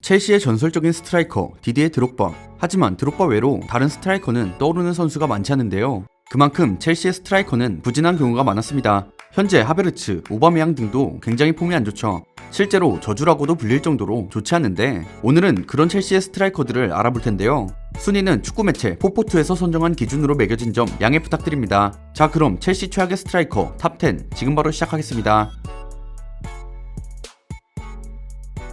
첼시의 전설적인 스트라이커 디디에 드록바. 하지만 드록바 외로 다른 스트라이커는 떠오르는 선수가 많지 않은데요. 그만큼 첼시의 스트라이커는 부진한 경우가 많았습니다. 현재 하베르츠, 오바메양 등도 굉장히 폼이 안 좋죠. 실제로 저주라고도 불릴 정도로 좋지 않은데, 오늘은 그런 첼시의 스트라이커들을 알아볼 텐데요. 순위는 축구 매체 포포투에서 선정한 기준으로 매겨진 점 양해 부탁드립니다. 자, 그럼 첼시 최악의 스트라이커 탑10 지금 바로 시작하겠습니다.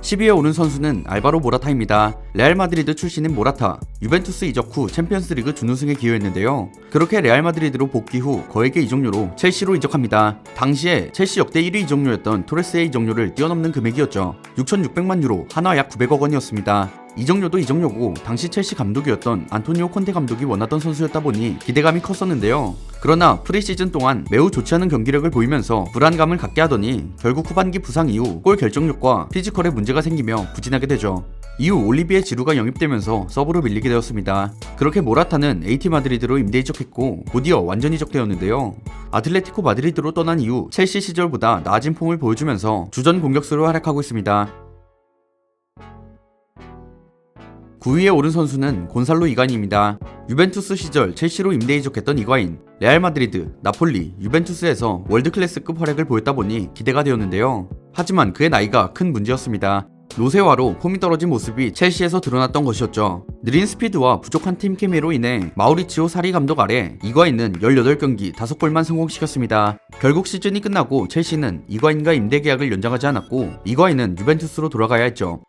10위에 오른 선수는 알바로 모라타입니다. 레알 마드리드 출신인 모라타, 유벤투스 이적 후 챔피언스리그 준우승에 기여했는데요. 그렇게 레알 마드리드로 복귀 후 거액의 이적료로 첼시로 이적합니다. 당시에 첼시 역대 1위 이적료였던 토레스의 이적료를 뛰어넘는 금액이었죠. 6,600만 유로, 한화 약 900억 원이었습니다. 이적료도 이적료고 당시 첼시 감독이었던 안토니오 콘테 감독이 원하던 선수였다 보니 기대감이 컸었는데요. 그러나 프리시즌 동안 매우 좋지 않은 경기력을 보이면서 불안감을 갖게 하더니 결국 후반기 부상 이후 골 결정력과 피지컬에 문제가 생기며 부진하게 되죠. 이후 올리비에 지루가 영입되면서 서브로 밀리게 되었습니다. 그렇게 모라타는 AT 마드리드로 임대 이적했고 곧이어 완전 이적되었는데요. 아틀레티코 마드리드로 떠난 이후 첼시 시절보다 나아진 폼을 보여주면서 주전 공격수로 활약하고 있습니다. 9위에 오른 선수는 곤살로 이가인입니다. 유벤투스 시절 첼시로 임대 이적했던 이가인, 레알 마드리드, 나폴리, 유벤투스에서 월드클래스급 활약을 보였다 보니 기대가 되었는데요. 하지만 그의 나이가 큰 문제였습니다. 노쇠화로 폼이 떨어진 모습이 첼시에서 드러났던 것이었죠. 느린 스피드와 부족한 팀 케미로 인해 마우리치오 사리 감독 아래 이가인은 18경기 5골만 성공시켰습니다. 결국 시즌이 끝나고 첼시는 이가인과 임대 계약을 연장하지 않았고 이가인은 유벤투스로 돌아가야 했죠.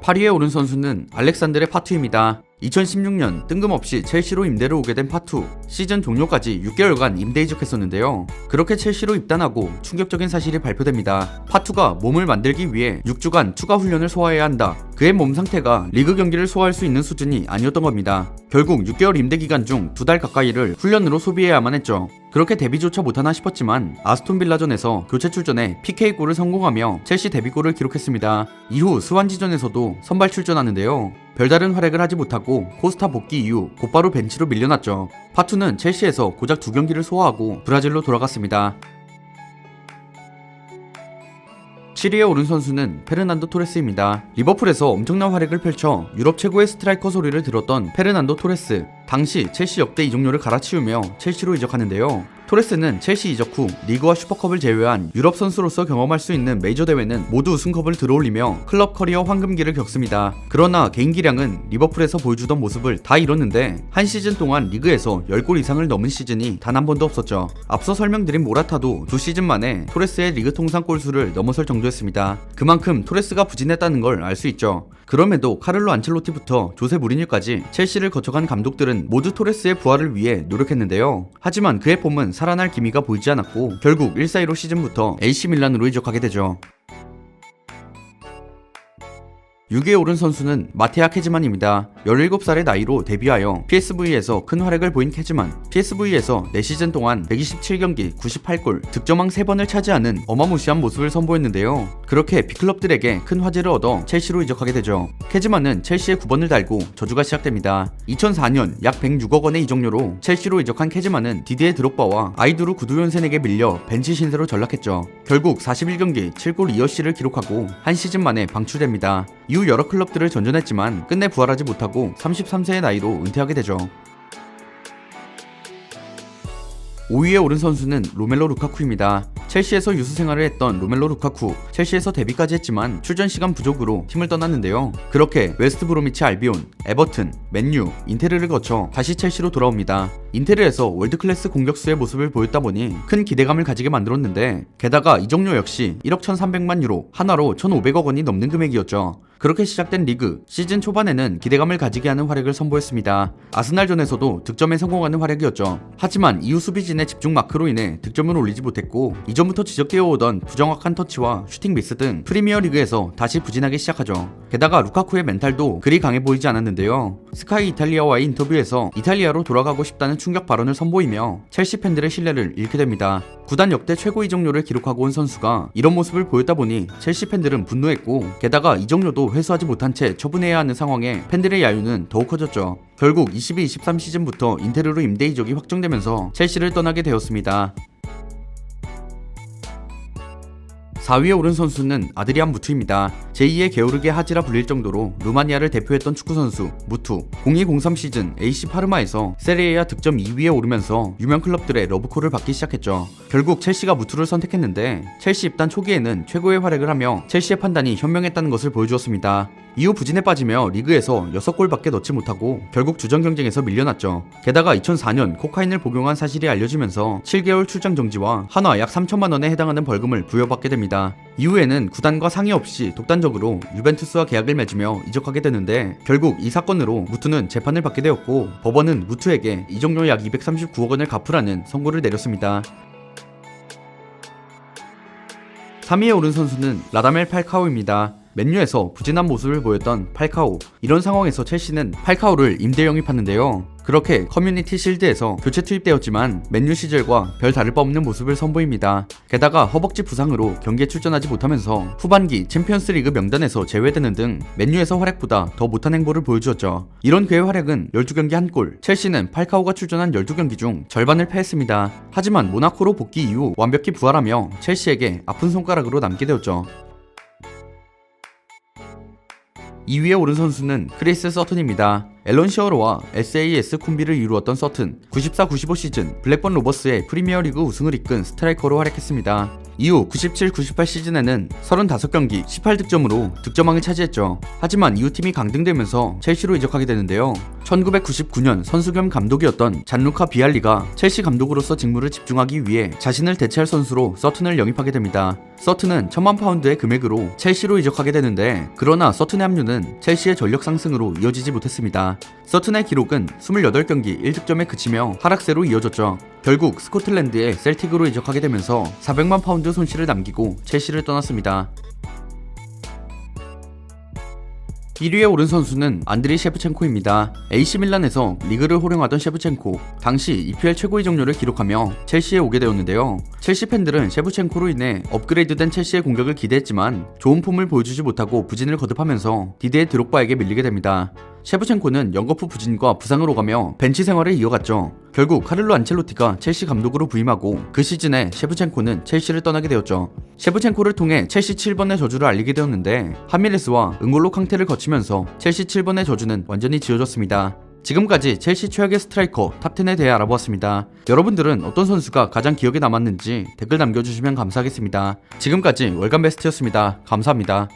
8위에 오른 선수는 알렉산드레 파투입니다. 2016년 뜬금없이 첼시로 임대로 오게 된 파투, 시즌 종료까지 6개월간 임대 이적했었는데요. 그렇게 첼시로 입단하고 충격적인 사실이 발표됩니다. 파투가 몸을 만들기 위해 6주간 추가 훈련을 소화해야 한다. 그의 몸 상태가 리그 경기를 소화할 수 있는 수준이 아니었던 겁니다. 결국 6개월 임대 기간 중 2달 가까이를 훈련으로 소비해야만 했죠. 그렇게 데뷔조차 못하나 싶었지만 아스톤빌라전에서 교체 출전해 PK골을 성공하며 첼시 데뷔골을 기록했습니다. 이후 스완지전에서도 선발 출전하는데요. 별다른 활약을 하지 못하고 코스타 복귀 이후 곧바로 벤치로 밀려났죠. 파투는 첼시에서 고작 2경기를 소화하고 브라질로 돌아갔습니다. 7위에 오른 선수는 페르난도 토레스입니다. 리버풀에서 엄청난 활약을 펼쳐 유럽 최고의 스트라이커 소리를 들었던 페르난도 토레스, 당시 첼시 역대 이적료를 갈아치우며 첼시로 이적하는데요. 토레스는 첼시 이적 후 리그와 슈퍼컵을 제외한 유럽 선수로서 경험할 수 있는 메이저 대회는 모두 우승컵을 들어올리며 클럽 커리어 황금기를 겪습니다. 그러나 개인 기량은 리버풀에서 보여주던 모습을 다 잃었는데 한 시즌 동안 리그에서 10골 이상을 넘은 시즌이 단 한 번도 없었죠. 앞서 설명드린 모라타도 2시즌 만에 토레스의 리그 통산 골수를 넘어설 정도였습니다. 그만큼 토레스가 부진했다는 걸 알 수 있죠. 그럼에도 카를로 안첼로티부터 조세 무리뉴까지 첼시를 거쳐간 감독들은 모두 토레스의 부활을 위해 노력했는데요. 하지만 그의 폼은 살아날 기미가 보이지 않았고 결국 1-4-15 시즌부터 AC 밀란으로 이적하게 되죠. 6위에 오른 선수는 마테아 케즈만입니다. 17살의 나이로 데뷔하여 PSV에서 큰 활약을 보인 케즈만, PSV에서 4시즌 동안 127경기 98골, 득점왕 3번을 차지하는 어마무시한 모습을 선보였는데요. 그렇게 빅클럽들에게 큰 화제를 얻어 첼시로 이적하게 되죠. 케즈만은 첼시에 9번을 달고 저주가 시작됩니다. 2004년 약 106억 원의 이적료로 첼시로 이적한 케즈만은 디디에 드록바와 아이두르 구두연센에게 밀려 벤치 신세로 전락했죠. 결국 41경기 7골 2어시를 기록하고 한 시즌 만에 방출됩니다. 이후 여러 클럽들을 전전했지만 끝내 부활하지 못하고 33세의 나이로 은퇴하게 되죠. 5위에 오른 선수는 로멜로 루카쿠입니다. 첼시에서 유수 생활을 했던 로멜로 루카쿠, 첼시에서 데뷔까지 했지만 출전 시간 부족으로 팀을 떠났는데요. 그렇게 웨스트 브로미치 알비온, 에버튼, 맨유, 인테르를 거쳐 다시 첼시로 돌아옵니다. 인테르에서 월드클래스 공격수의 모습을 보였다 보니 큰 기대감을 가지게 만들었는데 게다가 이적료 역시 1억 1,300만 유로, 한화로 1,500억 원이 넘는 금액이었죠. 그렇게 시작된 리그, 시즌 초반에는 기대감을 가지게 하는 활약을 선보였습니다. 아스날전에서도 득점에 성공하는 활약이었죠. 하지만 이후 수비진의 집중 마크로 인해 득점을 올리지 못했고 이전부터 지적되어 오던 부정확한 터치와 슈팅 미스 등 프리미어 리그에서 다시 부진하기 시작하죠. 게다가 루카쿠의 멘탈도 그리 강해 보이지 않았는데요. 스카이 이탈리아와의 인터뷰에서 이탈리아로 돌아가고 싶다는 충격 발언을 선보이며 첼시 팬들의 신뢰를 잃게 됩니다. 구단 역대 최고 이적료를 기록하고 온 선수가 이런 모습을 보였다 보니 첼시 팬들은 분노했고 게다가 이적료도 회수하지 못한 채 처분해야 하는 상황에 팬들의 야유는 더욱 커졌죠. 결국 22-23 시즌부터 인테르로 임대 이적이 확정되면서 첼시를 떠나게 되었습니다. 4위에 오른 선수는 아드리안 무투입니다. 제2의 게오르게 하지라 불릴 정도로 루마니아를 대표했던 축구선수 무투. 02-03 시즌 AC 파르마에서 세리에A 득점 2위에 오르면서 유명 클럽들의 러브콜을 받기 시작했죠. 결국 첼시가 무투를 선택했는데 첼시 입단 초기에는 최고의 활약을 하며 첼시의 판단이 현명했다는 것을 보여주었습니다. 이후 부진에 빠지며 리그에서 6골밖에 넣지 못하고 결국 주전 경쟁에서 밀려났죠. 게다가 2004년 코카인을 복용한 사실이 알려지면서 7개월 출장 정지와 한화 약 3천만 원에 해당하는 벌금을 부여받게 됩니다. 이후에는 구단과 상의 없이 독단적으로 유벤투스와 계약을 맺으며 이적하게 되는데 결국 이 사건으로 무투는 재판을 받게 되었고 법원은 무투에게 이적료 약 239억 원을 갚으라는 선고를 내렸습니다. 3위에 오른 선수는 라다멜 팔카오입니다. 맨유에서 부진한 모습을 보였던 팔카오. 이런 상황에서 첼시는 팔카오를 임대 영입하는데요. 그렇게 커뮤니티 실드에서 교체 투입되었지만 맨유 시절과 별 다를 바 없는 모습을 선보입니다. 게다가 허벅지 부상으로 경기에 출전하지 못하면서 후반기 챔피언스리그 명단에서 제외되는 등 맨유에서 활약보다 더 못한 행보를 보여주었죠. 이런 그의 활약은 12경기 1골, 첼시는 팔카오가 출전한 12경기 중 절반을 패했습니다. 하지만 모나코로 복귀 이후 완벽히 부활하며 첼시에게 아픈 손가락으로 남게 되었죠. 2위에 오른 선수는 크리스 서튼입니다. 앨런 시어로와 SAS 콤비를 이루었던 서튼, 94-95 시즌 블랙번 로버스의 프리미어리그 우승을 이끈 스트라이커로 활약했습니다. 이후 97-98 시즌에는 35경기 18득점으로 득점왕을 차지했죠. 하지만 이후 팀이 강등되면서 첼시로 이적하게 되는데요. 1999년 선수 겸 감독이었던 잔루카 비알리가 첼시 감독으로서 직무를 집중하기 위해 자신을 대체할 선수로 서튼을 영입하게 됩니다. 서튼은 1000만 파운드의 금액으로 첼시로 이적하게 되는데 그러나 서튼의 합류는 첼시의 전력 상승으로 이어지지 못했습니다. 서튼의 기록은 28경기 1득점에 그치며 하락세로 이어졌죠. 결국 스코틀랜드의 셀틱으로 이적하게 되면서 400만 파운드 손실을 남기고 첼시를 떠났습니다. 1위에 오른 선수는 안드리 셰프첸코입니다. AC 밀란에서 리그를 호령하던 셰프첸코, 당시 EPL 최고 이적료를 기록하며 첼시에 오게 되었는데요. 첼시 팬들은 셰프첸코로 인해 업그레이드된 첼시의 공격을 기대했지만 좋은 폼을 보여주지 못하고 부진을 거듭하면서 디디에 드록바에게 밀리게 됩니다. 셰프첸코는 연거푸 부진과 부상을 오가며 벤치 생활을 이어갔죠. 결국 카를로 안첼로티가 첼시 감독으로 부임하고 그 시즌에 셰프첸코는 첼시를 떠나게 되었죠. 셰프첸코를 통해 첼시 7번의 저주를 알리게 되었는데 하미레스와 응골로 캉테를 거치면서 첼시 7번의 저주는 완전히 지워졌습니다. 지금까지 첼시 최악의 스트라이커 탑10에 대해 알아보았습니다. 여러분들은 어떤 선수가 가장 기억에 남았는지 댓글 남겨주시면 감사하겠습니다. 지금까지 월간 베스트였습니다. 감사합니다.